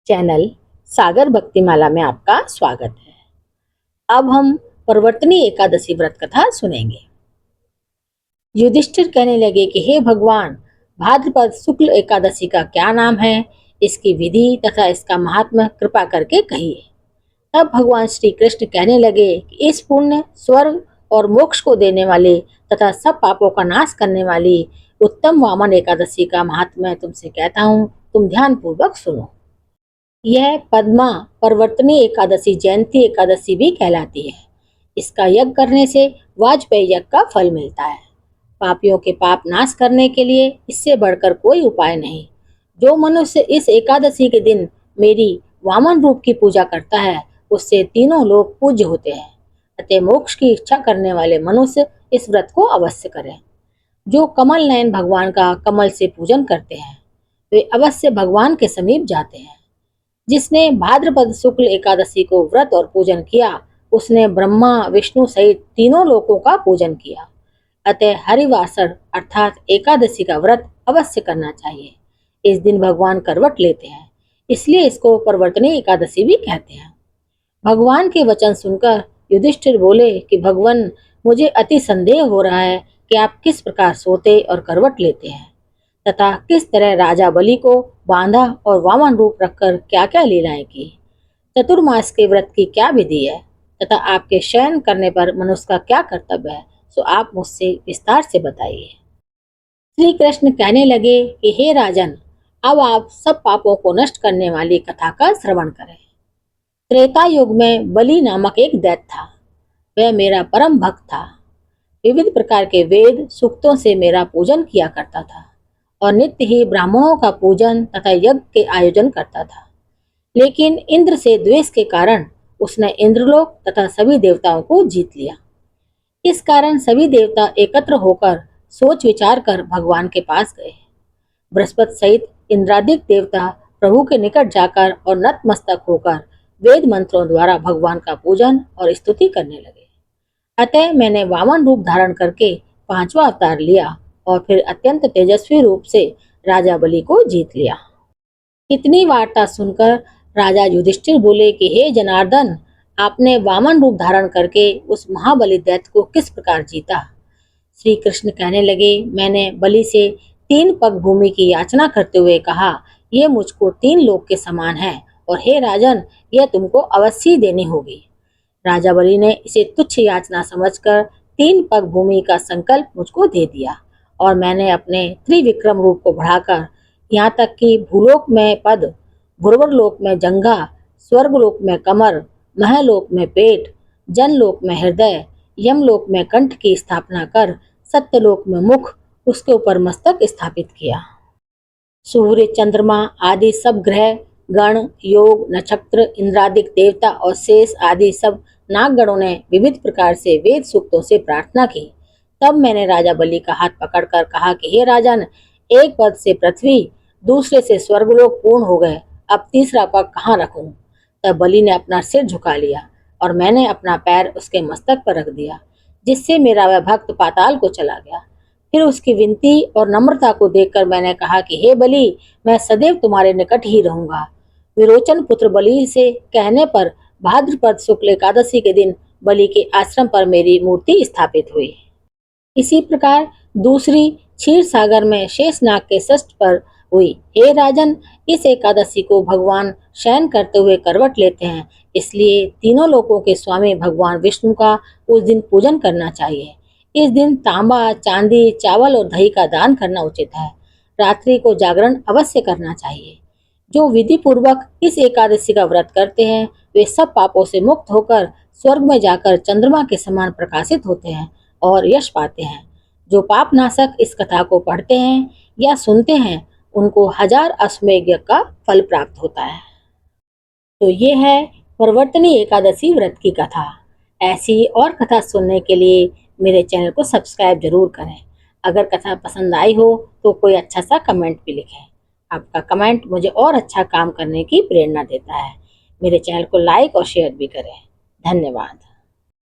Channel सागर भक्तिमाला में आपका स्वागत है। अब हम परिवर्तनी एकादशी व्रत कथा सुनेंगे। युधिष्ठिर कहने लगे कि हे भगवान, भाद्रपद शुक्ल एकादशी का क्या नाम है, इसकी विधि तथा इसका महात्म्य कृपा करके कहिए। तब भगवान श्री कृष्ण कहने लगे कि इस पुण्य, स्वर्ग और मोक्ष को देने वाले तथा सब पापों का नाश करने वाली उत्तम वामन एकादशी का महात्म्य तुमसे कहता हूँ, तुम ध्यान पूर्वक सुनो। यह पद्मा परिवर्तनी एकादशी जयंती एकादशी भी कहलाती है। इसका यज्ञ करने से वाजपेयी यज्ञ का फल मिलता है। पापियों के पाप नाश करने के लिए इससे बढ़कर कोई उपाय नहीं। जो मनुष्य इस एकादशी के दिन मेरी वामन रूप की पूजा करता है, उससे तीनों लोग पूज्य होते हैं। अतः मोक्ष की इच्छा करने वाले मनुष्य इस व्रत को अवश्य करें। जो कमल नयन भगवान का कमल से पूजन करते हैं, वे अवश्य भगवान के समीप जाते हैं। जिसने भाद्रपद शुक्ल एकादशी को व्रत और पूजन किया, उसने ब्रह्मा विष्णु सहित तीनों लोकों का पूजन किया। अतः हरिवासर अर्थात एकादशी का व्रत अवश्य करना चाहिए। इस दिन भगवान करवट लेते हैं, इसलिए इसको परिवर्तनी एकादशी भी कहते हैं। भगवान के वचन सुनकर युधिष्ठिर बोले कि भगवान, मुझे अति संदेह हो रहा है कि आप किस प्रकार सोते और करवट लेते हैं तथा किस तरह राजा बलि को बांधा और वामन रूप रखकर क्या क्या लीलाएं की। चतुर्मास के व्रत की क्या विधि है तथा आपके शयन करने पर मनुष्य का क्या कर्तव्य है, सो आप मुझसे विस्तार से बताइए। श्री कृष्ण कहने लगे कि हे राजन, अब आप सब पापों को नष्ट करने वाली कथा का श्रवण करें। त्रेता युग में बलि नामक एक दैत्य था। वह मेरा परम भक्त था। विविध प्रकार के वेद सूक्तों से मेरा पूजन किया करता था और नित्य ही ब्राह्मणों का पूजन तथा यज्ञ के आयोजन करता था। लेकिन इंद्र से द्वेष के कारण उसने इंद्रलोक तथा सभी देवताओं को जीत लिया। इस कारण सभी देवता एकत्र होकर सोच विचार कर भगवान के पास गए। बृहस्पति सहित इंद्रादिक देवता प्रभु के निकट जाकर और नतमस्तक होकर वेद मंत्रों द्वारा भगवान का पूजन और स्तुति करने लगे। अतः मैंने वामन रूप धारण करके पांचवा अवतार लिया और फिर अत्यंत तेजस्वी रूप से राजा बलि को जीत लिया। इतनी वार्ता सुनकर राजा युधिष्ठिर बोले कि हे जनार्दन, आपने वामन रूप धारण करके उस महाबली दैत्य को किस प्रकार जीता। श्री कृष्ण कहने लगे, मैंने बलि से 3 पग भूमि की याचना करते हुए कहा, ये मुझको 3 लोक के समान है और हे राजन, यह तुमको अवश्य देनी होगी। राजा बलि ने इसे तुच्छ याचना समझकर 3 पग भूमि का संकल्प मुझको दे दिया और मैंने अपने त्रिविक्रम रूप को बढ़ाकर यहाँ तक कि भूलोक में पद, भुर्वरलोक में जंघा, स्वर्गलोक में कमर, महलोक में पेट, जनलोक में हृदय, यमलोक में कंठ की स्थापना कर सत्यलोक में मुख, उसके ऊपर मस्तक स्थापित किया। सूर्य, चंद्रमा आदि सब ग्रह, गण, योग, नक्षत्र, इंद्रादिक देवता और शेष आदि सब नागगणों ने विविध प्रकार से वेद सूक्तों से प्रार्थना की। तब मैंने राजा बलि का हाथ पकड़कर कहा कि हे राजन, एक पद से पृथ्वी, दूसरे से स्वर्गलोक पूर्ण हो गए, अब तीसरा पग कहाँ रखूं। तब बलि ने अपना सिर झुका लिया और मैंने अपना पैर उसके मस्तक पर रख दिया, जिससे मेरा वह भक्त पाताल को चला गया। फिर उसकी विनती और नम्रता को देखकर मैंने कहा कि हे बलि, मैं सदैव तुम्हारे निकट ही रहूंगा। विरोचन पुत्र बलि से कहने पर भाद्रपद शुक्ल एकादशी के दिन बलि के आश्रम पर मेरी मूर्ति स्थापित हुई। इसी प्रकार दूसरी क्षीर सागर में शेषनाग के षष्ठ पर हुई। हे राजन, इस एकादशी को भगवान शयन करते हुए करवट लेते हैं, इसलिए तीनों लोकों के स्वामी भगवान विष्णु का उस दिन पूजन करना चाहिए। इस दिन तांबा, चांदी, चावल और दही का दान करना उचित है। रात्रि को जागरण अवश्य करना चाहिए। जो विधि पूर्वक इस एकादशी का व्रत करते हैं, वे सब पापों से मुक्त होकर स्वर्ग में जाकर चंद्रमा के समान प्रकाशित होते हैं और यश पाते हैं। जो पाप नाशक इस कथा को पढ़ते हैं या सुनते हैं, उनको 1000 अश्वमेध यज्ञ का फल प्राप्त होता है। तो ये है परिवर्तनी एकादशी व्रत की कथा। ऐसी और कथा सुनने के लिए मेरे चैनल को सब्सक्राइब जरूर करें। अगर कथा पसंद आई हो तो कोई अच्छा सा कमेंट भी लिखें। आपका कमेंट मुझे और अच्छा काम करने की प्रेरणा देता है। मेरे चैनल को लाइक और शेयर भी करें। धन्यवाद।